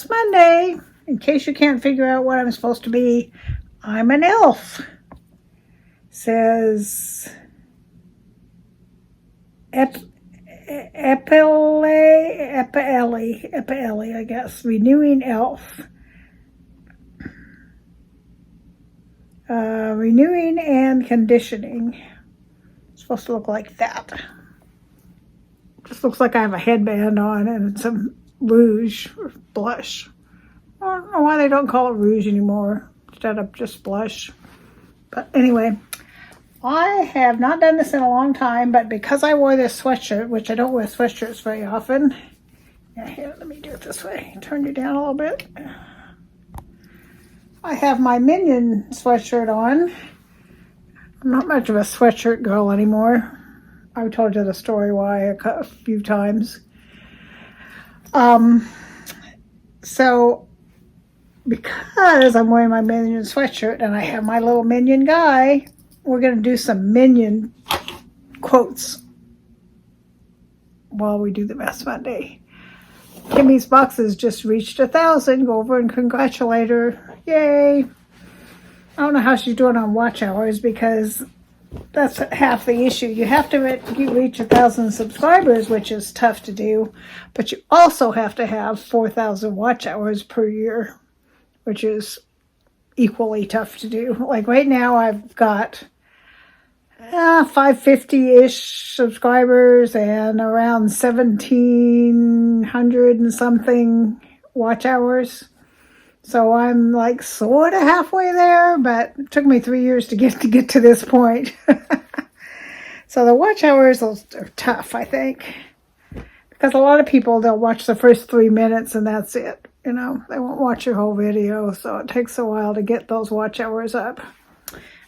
Mess Monday. In case you can't figure out what I'm supposed to be, I'm an elf. Says Epipeli, I guess. Renewing elf. Renewing and conditioning. It's supposed to look like that. Just looks like I have a headband on and some rouge or blush. I don't know why they don't call it rouge anymore instead of just blush. But anyway, I have not done this in a long time, but because I wore this sweatshirt, which I don't wear sweatshirts very often. Yeah, here, let me do it this way. Turn you down a little bit. I have my Minion sweatshirt on. I'm not much of a sweatshirt girl anymore. I've told you the story why a few times. So because I'm wearing my Minion sweatshirt and I have my little Minion guy, we're going to do some Minion quotes while we do the Mess Monday. Kimmy's boxes just reached 1,000. Go over and congratulate her. Yay! I don't know how she's doing on watch hours because that's half the issue. You have to reach 1,000 subscribers, which is tough to do, but you also have to have 4,000 watch hours per year, which is equally tough to do. Like right now, I've got 550-ish subscribers and around 1,700 and something watch hours. So I'm like sort of halfway there, but it took me 3 years to get to this point. So the watch hours are tough, I think, because a lot of people, they'll watch the first 3 minutes and that's it. You know, they won't watch your whole video, so it takes a while to get those watch hours up.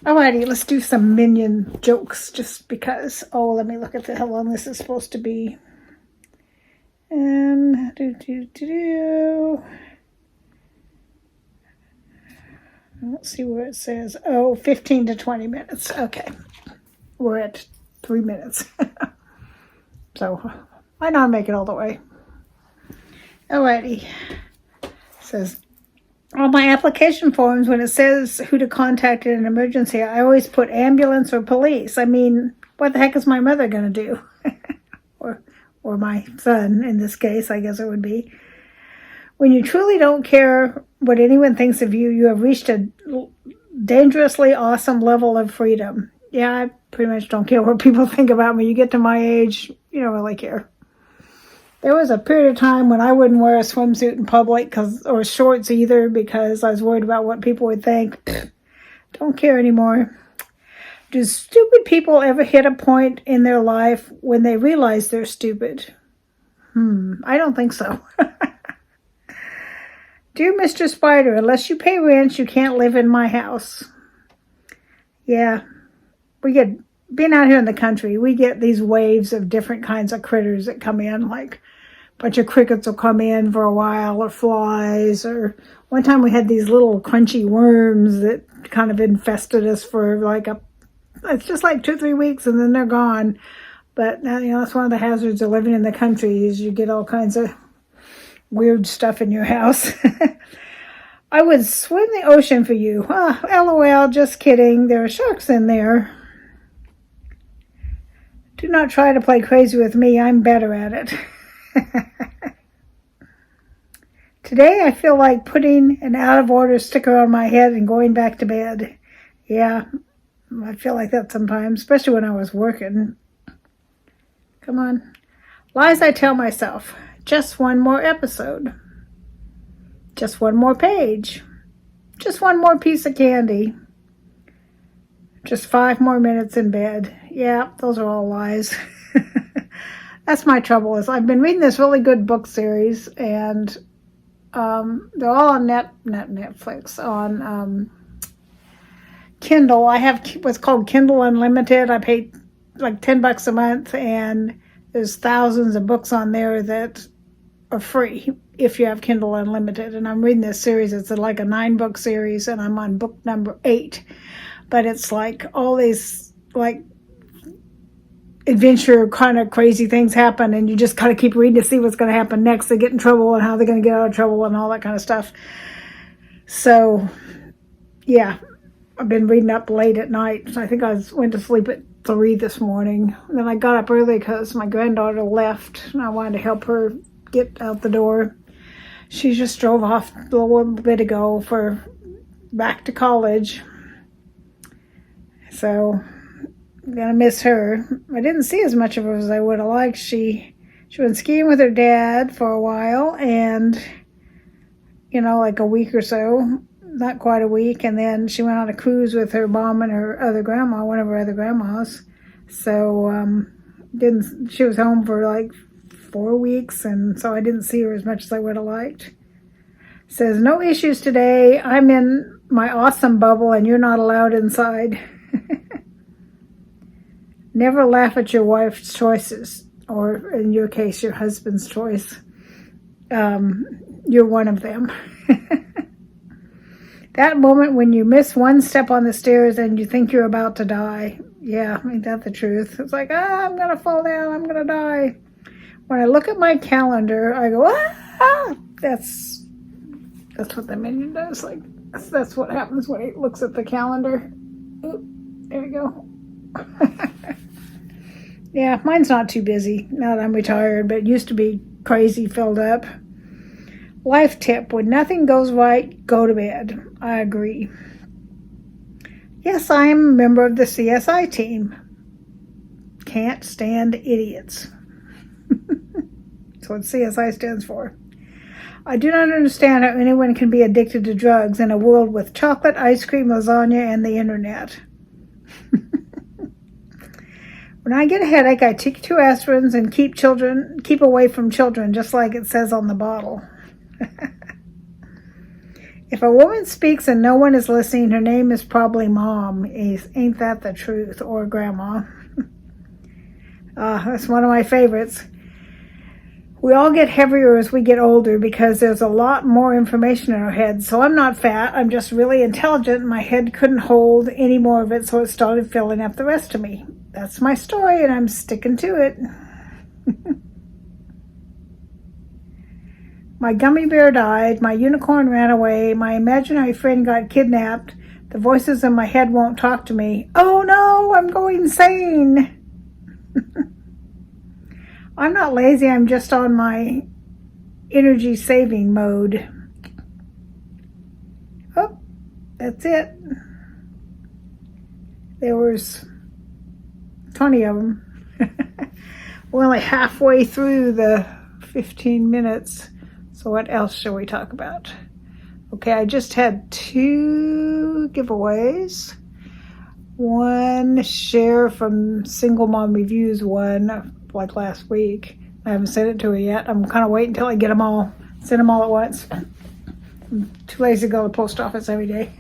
Alrighty, let's do some Minion jokes just because. Oh, let me look at how long this is supposed to be. Let's see where it says. Oh, 15 to 20 minutes. Okay. We're at 3 minutes. So why not make it all the way? Alrighty. It says, on my application forms, when it says who to contact in an emergency, I always put ambulance or police. I mean, what the heck is my mother going to do? or my son, in this case, I guess it would be. When you truly don't care what anyone thinks of you, you have reached a dangerously awesome level of freedom. Yeah, I pretty much don't care what people think about me. You get to my age, you don't really care. There was a period of time when I wouldn't wear a swimsuit in public or shorts either because I was worried about what people would think. Don't care anymore. Do stupid people ever hit a point in their life when they realize they're stupid? I don't think so. Dear Mr. Spider, unless you pay rent, you can't live in my house. Yeah, being out here in the country, we get these waves of different kinds of critters that come in, like a bunch of crickets will come in for a while, or flies, or one time we had these little crunchy worms that kind of infested us for it's just like 2-3 weeks and then they're gone. But now, that's one of the hazards of living in the country is you get all kinds of weird stuff in your house. I would swim the ocean for you. LOL, just kidding. There are sharks in there. Do not try to play crazy with me. I'm better at it. Today I feel like putting an out of order sticker on my head and going back to bed. Yeah, I feel like that sometimes, especially when I was working. Come on. Lies I tell myself. Just one more episode. Just one more page. Just one more piece of candy. Just 5 more minutes in bed. Yeah, those are all lies. That's my trouble is I've been reading this really good book series and they're all on Netflix, on Kindle. I have what's called Kindle Unlimited. I pay like $10 a month and there's thousands of books on there that are free if you have Kindle Unlimited. And I'm reading this series. It's like a 9-book series and I'm on book number 8. But it's like all these like adventure kind of crazy things happen, and you just kind of keep reading to see what's going to happen next. They get in trouble and how they're going to get out of trouble and all that kind of stuff. So, yeah, I've been reading up late at night. So I think went to sleep at 3 this morning. And then I got up early because my granddaughter left, and I wanted to help her get out the door. She just drove off a little bit ago back to college. So I'm gonna miss her. I didn't see as much of her as I would have liked. She went skiing with her dad for a while, and like a week or so, not quite a week, and then she went on a cruise with her mom and her other grandma, one of her other grandmas. So she was home for like 4 weeks, and so I didn't see her as much as I would have liked. Says, no issues today. I'm in my awesome bubble and you're not allowed inside. Never laugh at your wife's choices, or in your case, your husband's choice. You're one of them. That moment when you miss one step on the stairs and you think you're about to die. Yeah, ain't that the truth? It's like, I'm going to fall down. I'm going to die. When I look at my calendar, I go, That's what the minion does. Like, that's what happens when he looks at the calendar. Oop, there we go. Yeah, mine's not too busy now that I'm retired, but it used to be crazy filled up. Life tip: when nothing goes right, go to bed. I agree. Yes, I am a member of the CSI team. Can't stand idiots. That's what CSI stands for. I do not understand how anyone can be addicted to drugs in a world with chocolate, ice cream, lasagna, and the internet. When I get a headache, I take 2 aspirins and keep away from children, just like it says on the bottle. If a woman speaks and no one is listening, her name is probably Mom. Ain't that the truth? Or Grandma. That's one of my favorites. We all get heavier as we get older because there's a lot more information in our heads. So I'm not fat. I'm just really intelligent. And my head couldn't hold any more of it, so it started filling up the rest of me. That's my story, and I'm sticking to it. My gummy bear died. My unicorn ran away. My imaginary friend got kidnapped. The voices in my head won't talk to me. Oh no, I'm going insane. I'm not lazy, I'm just on my energy saving mode. Oh, that's it. There was 20 of them. We're only halfway through the 15 minutes. So what else shall we talk about? Okay, I just had 2 giveaways. One share from Single Mom Reviews one, like last week. I haven't sent it to her yet. I'm kind of waiting until I get them all. Send them all at once. I'm too lazy to go to the post office every day.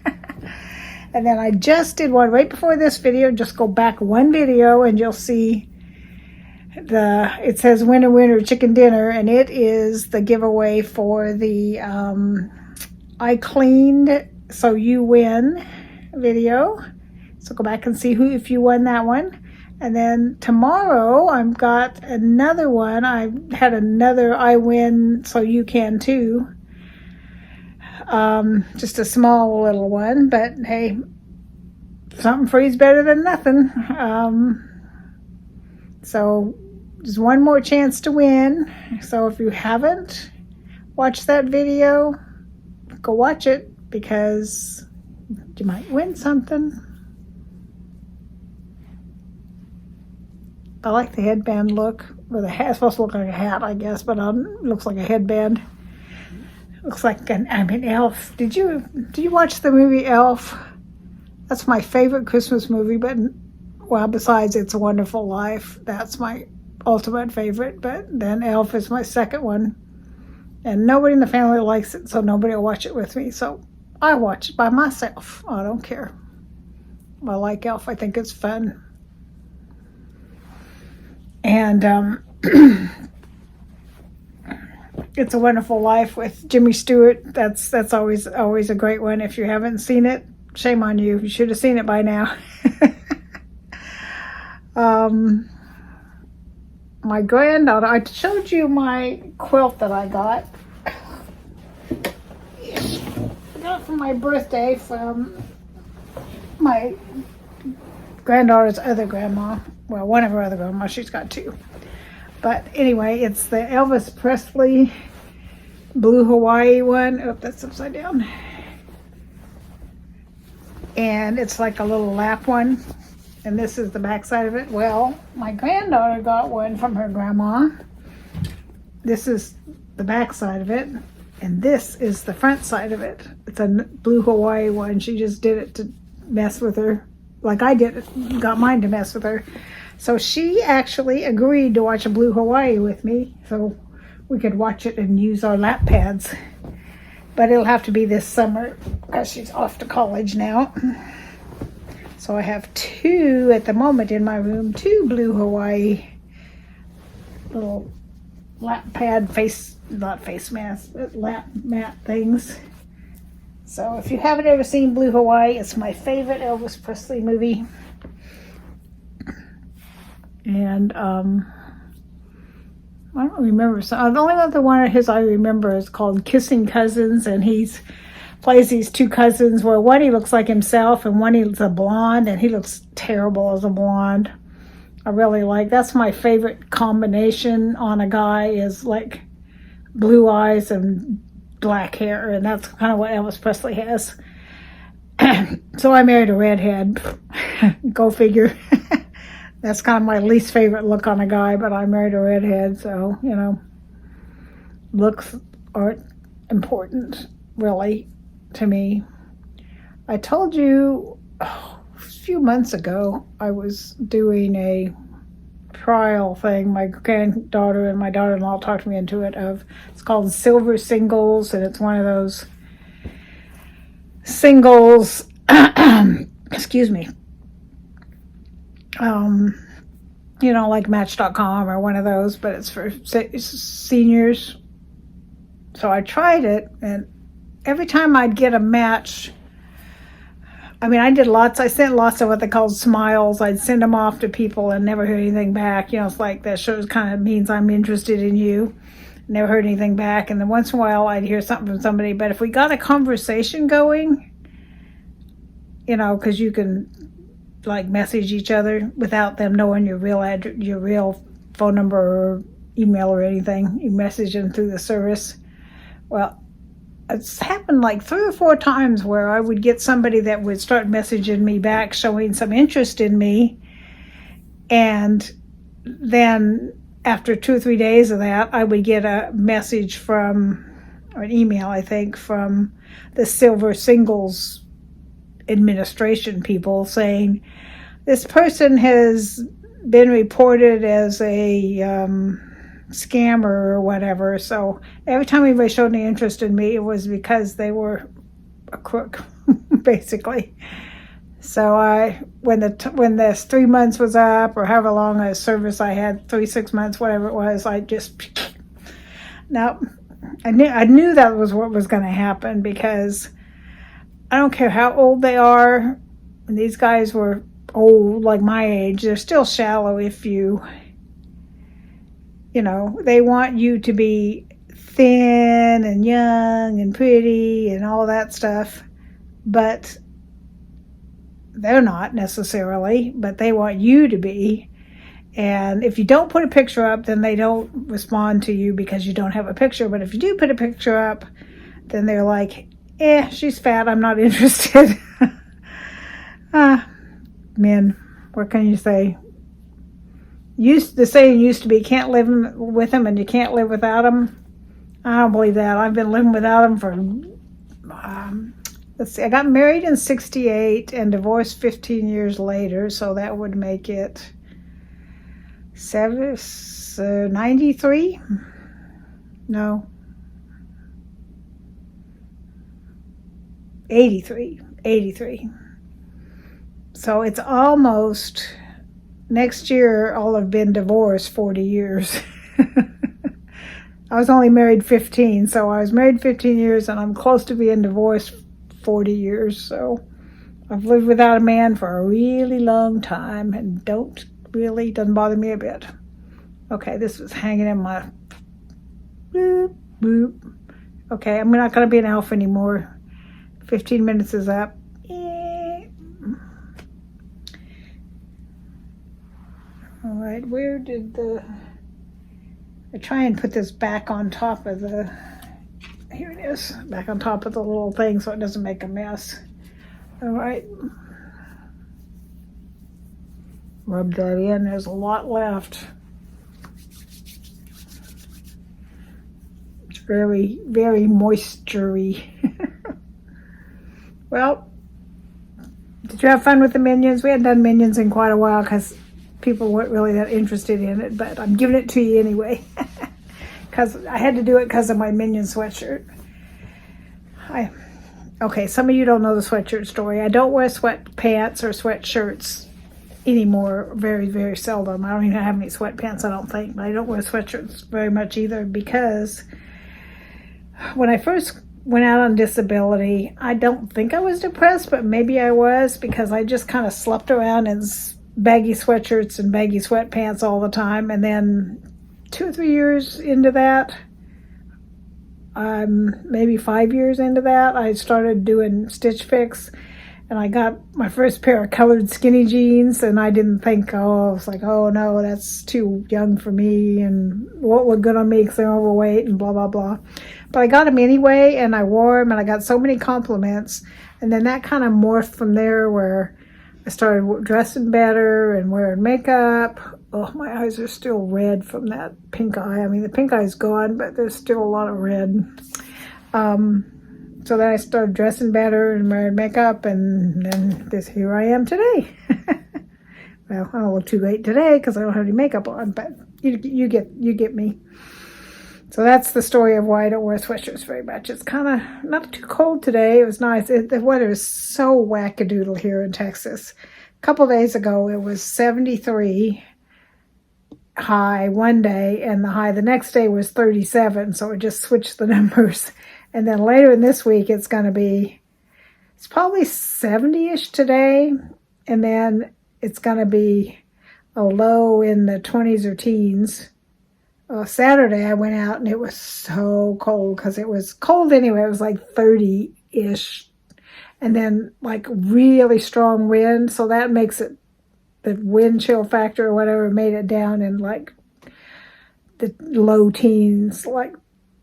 And then I just did one right before this video. Just go back one video and you'll see it says winner winner chicken dinner, and it is the giveaway for the I cleaned so you win video. So go back and see if you won that one. And then tomorrow I've got another one. I had another I win so you can too. Just a small little one, but hey, something free is better than nothing. So there's one more chance to win. So if you haven't watched that video, go watch it because you might win something. I like the headband look. Well, the hat is supposed to look like a hat, I guess, but it looks like a headband. Looks like an Elf. Did you watch the movie Elf? That's my favorite Christmas movie, but well, besides It's a Wonderful Life, that's my ultimate favorite. But then Elf is my second one, and nobody in the family likes it, so nobody will watch it with me. So I watch it by myself. I don't care. I like Elf. I think it's fun. And It's a Wonderful Life with Jimmy Stewart. That's always a great one. If you haven't seen it, shame on you. You should have seen it by now. my granddaughter, I showed you my quilt that I got. I got it for my birthday from my granddaughter's other grandma. Well, one of her other grandmas, she's got two. But anyway, it's the Elvis Presley Blue Hawaii one. Oh, that's upside down. And it's like a little lap one. And this is the back side of it. Well, my granddaughter got one from her grandma. This is the back side of it. And this is the front side of it. It's a Blue Hawaii one. She just did it to mess with her. Like I did it. Got mine to mess with her. So she actually agreed to watch a Blue Hawaii with me. So we could watch it and use our lap pads. But it'll have to be this summer because she's off to college now. So I have two at the moment in my room, two Blue Hawaii little lap pad not face mask, but lap mat things. So if you haven't ever seen Blue Hawaii, it's my favorite Elvis Presley movie. And I don't remember. So the only other one of his I remember is called Kissing Cousins, and he's plays these two cousins where one he looks like himself and one he's a blonde, and he looks terrible as a blonde. I really like, that's my favorite combination on a guy is like blue eyes and black hair, and that's kind of what Elvis Presley has. So I married a redhead. Go figure. That's kind of my least favorite look on a guy, but I married a redhead, so, you know, looks aren't important, really, to me. I told you a few months ago I was doing a trial thing. My granddaughter and my daughter-in-law talked me into it. It's called Silver Singles, and it's one of those singles, excuse me, you know, like Match.com or one of those, but it's for seniors. So I tried it, and every time I'd get a match, I mean, I sent lots of what they called smiles. I'd send them off to people and never hear anything back. You know, it's like that shows kind of means I'm interested in you. Never heard anything back. And then once in a while I'd hear something from somebody. But if we got a conversation going, you know, because you can like message each other without them knowing your real phone number or email or anything. You message them through the service. Well, it's happened like 3 or 4 times where I would get somebody that would start messaging me back, showing some interest in me. And then after 2 or 3 days of that, I would get a message from, or an email, I think, from the Silver Singles administration people saying, this person has been reported as a scammer or whatever. So every time anybody showed any interest in me, it was because they were a crook, basically. So when this 3 months was up, or however long a service I had, 6 months, whatever it was, I just, now I knew that was what was going to happen, because I don't care how old they are. And these guys were old, like my age. They're still shallow if you know, they want you to be thin and young and pretty and all that stuff. But they're not necessarily, but they want you to be. And if you don't put a picture up, then they don't respond to you because you don't have a picture. But if you do put a picture up, then they're like, she's fat, I'm not interested. Men, what can you say? The saying used to be, can't live with them and you can't live without them. I don't believe that. I've been living without them for, let's see, I got married in 1968 and divorced 15 years later, so that would make it 93? No. 83. So it's almost, next year I'll have been divorced 40 years. I was only married 15, so I was married 15 years and I'm close to being divorced 40 years. So I've lived without a man for a really long time, and doesn't bother me a bit. Okay, this was hanging in my boop, boop. Okay, I'm not going to be an elf anymore. 15 minutes is up. All right, where did I try and put this back on top of here it is, back on top of the little thing so it doesn't make a mess. All right. Rub that in. There's a lot left. It's very, very moistury. Well, did you have fun with the Minions? We hadn't done Minions in quite a while because people weren't really that interested in it, but I'm giving it to you anyway. Because I had to do it because of my Minion sweatshirt. Okay, some of you don't know the sweatshirt story. I don't wear sweatpants or sweatshirts anymore, very, very seldom. I don't even have any sweatpants, I don't think. But I don't wear sweatshirts very much either because when I first went out on disability, I don't think I was depressed, but maybe I was because I just kind of slept around in baggy sweatshirts and baggy sweatpants all the time. And then 2 or 3 years into that, maybe 5 years into that, I started doing Stitch Fix, and I got my first pair of colored skinny jeans, and I didn't think, I was like, oh no, that's too young for me, and what look good on me because I'm overweight, and blah, blah, blah. But I got them anyway, and I wore them, and I got so many compliments, and then that kind of morphed from there where I started dressing better and wearing makeup. Oh, my eyes are still red from that pink eye. I mean, the pink eye's gone, but there's still a lot of red. So then I started dressing better and wearing makeup, and then here I am today. Well, I don't look too great today because I don't have any makeup on, but you get me. So that's the story of why I don't wear sweatshirts very much. It's kind of not too cold today. It was nice. The weather is so wackadoodle here in Texas. A couple days ago, it was 73 high one day, and the high the next day was 37. So it just switched the numbers. And then later in this week, it's probably 70-ish today. And then it's going to be a low in the 20s or teens. Saturday I went out and it was so cold because it was cold anyway. It was like 30-ish, and then like really strong wind. So that makes it, the wind chill factor or whatever made it down in like the low teens, like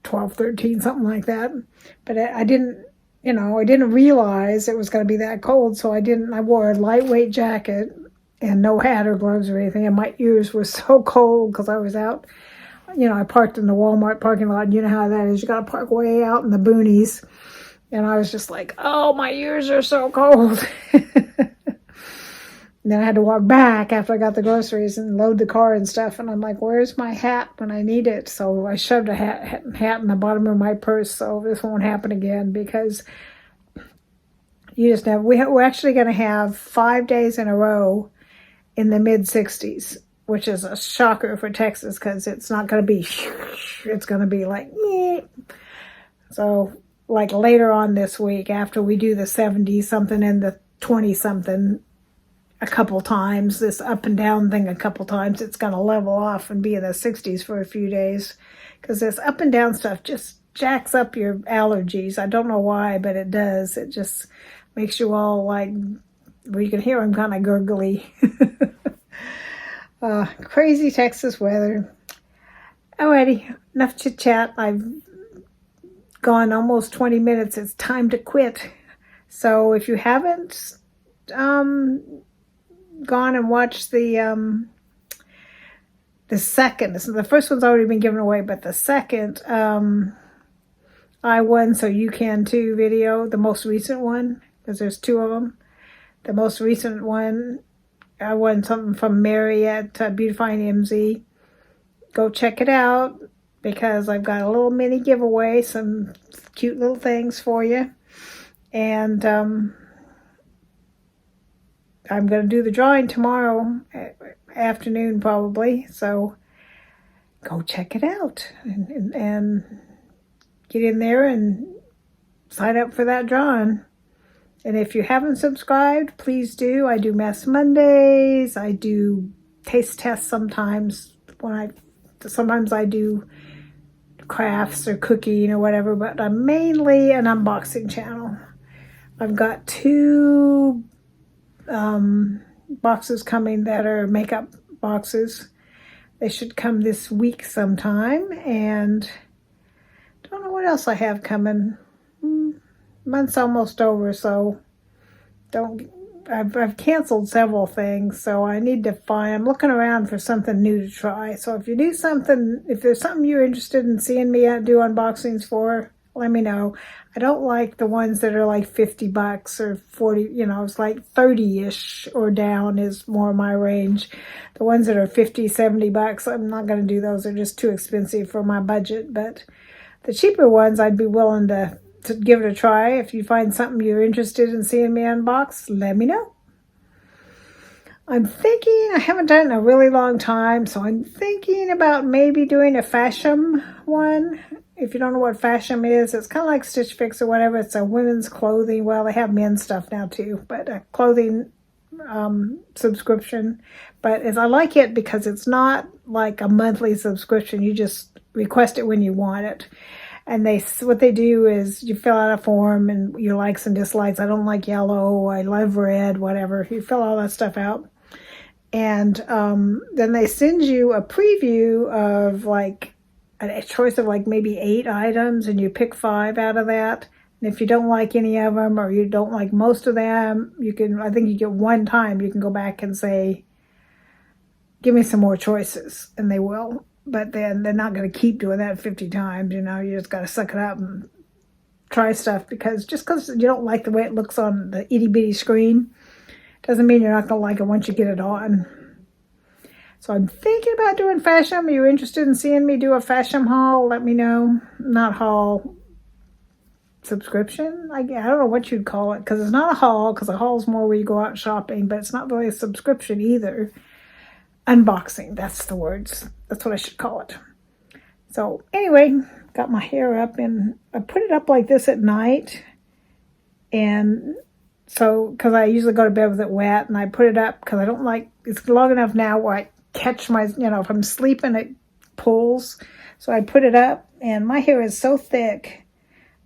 12, 13, something like that. But I didn't realize it was going to be that cold. So I wore a lightweight jacket and no hat or gloves or anything. And my ears were so cold because I was out. I parked in the Walmart parking lot, and you know how that is. You got to park way out in the boonies. And I was just like, oh, my ears are so cold. And then I had to walk back after I got the groceries and load the car and stuff. And I'm like, where's my hat when I need it? So I shoved a hat in the bottom of my purse. So this won't happen again because you just never. We're actually going to have 5 days in a row in the mid-60s. Which is a shocker for Texas because it's not going to be, it's going to be like, meh. So like later on this week, after we do the 70-something and the 20-something a couple times, this up and down thing a couple times, it's going to level off and be in the 60s for a few days because this up and down stuff just jacks up your allergies. I don't know why, but it does. It just makes you all like, well, you can hear I'm kind of gurgly. Crazy Texas weather. Alrighty, enough chit chat. I've gone almost 20 minutes. It's time to quit. So if you haven't gone and watched the second, the first one's already been given away, but the second I Won So You Can Too video, the most recent one, because there's 2 of them. The most recent one, I won something from Mary at Beautifying MZ. Go check it out because I've got a little mini giveaway, some cute little things for you. And I'm going to do the drawing tomorrow afternoon probably. So go check it out and get in there and sign up for that drawing. And if you haven't subscribed, please do. I do Mess Mondays. I do taste tests sometimes when I sometimes I do crafts or cooking or whatever, but I'm mainly an unboxing channel. I've got 2 boxes coming that are makeup boxes. They should come this week sometime, and don't know what else I have coming. Month's almost over, so I've canceled several things, so I need to I'm looking around for something new to try. So if there's something you're interested in seeing me do unboxings for, let me know. I don't like the ones that are like $50 or 40, it's like 30-ish or down is more my range. The ones that are $50, $70, I'm not going to do those. They're just too expensive for my budget. But the cheaper ones, I'd be willing to give it a try. If you find something you're interested in seeing me unbox, let me know. I'm thinking, I haven't done it in a really long time, so I'm thinking about maybe doing a Fasham one. If you don't know what Fasham is, it's kind of like Stitch Fix or whatever. It's a women's clothing. Well, they have men's stuff now too, but a clothing subscription. But I like it because it's not like a monthly subscription. You just request it when you want it. And what they do is you fill out a form and your likes and dislikes. I don't like yellow. I love red, whatever. You fill all that stuff out. And then they send you a preview of like a choice of like maybe 8 items, and you pick 5 out of that. And if you don't like any of them, or you don't like most of them, I think you get one time you can go back and say, give me some more choices, and they will. But then they're not going to keep doing that 50 times. You just got to suck it up and try stuff, because just because you don't like the way it looks on the itty bitty screen doesn't mean you're not going to like it once you get it on. So I'm thinking about doing Fasham. Are you interested in seeing me do a Fasham haul? Let me know. Not haul, subscription. I don't know what you'd call it, because it's not a haul, because a haul is more where you go out shopping, but it's not really a subscription either. Unboxing, that's the words. That's what I should call it. So anyway, got my hair up, and I put it up like this at night. And so, because I usually go to bed with it wet, and I put it up because I don't like, it's long enough now where I catch my, if I'm sleeping, it pulls. So I put it up, and my hair is so thick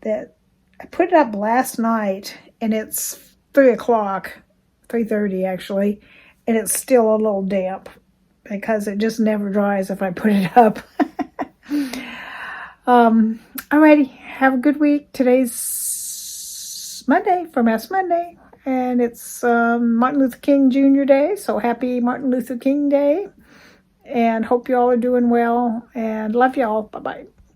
that I put it up last night, and it's 3 o'clock, 3:30 actually, and it's still a little damp, because it just never dries if I put it up. Alrighty, have a good week. Today's Monday for Mass Monday, and it's Martin Luther King Jr. Day, so happy Martin Luther King Day, and hope you all are doing well, and love y'all. Bye-bye.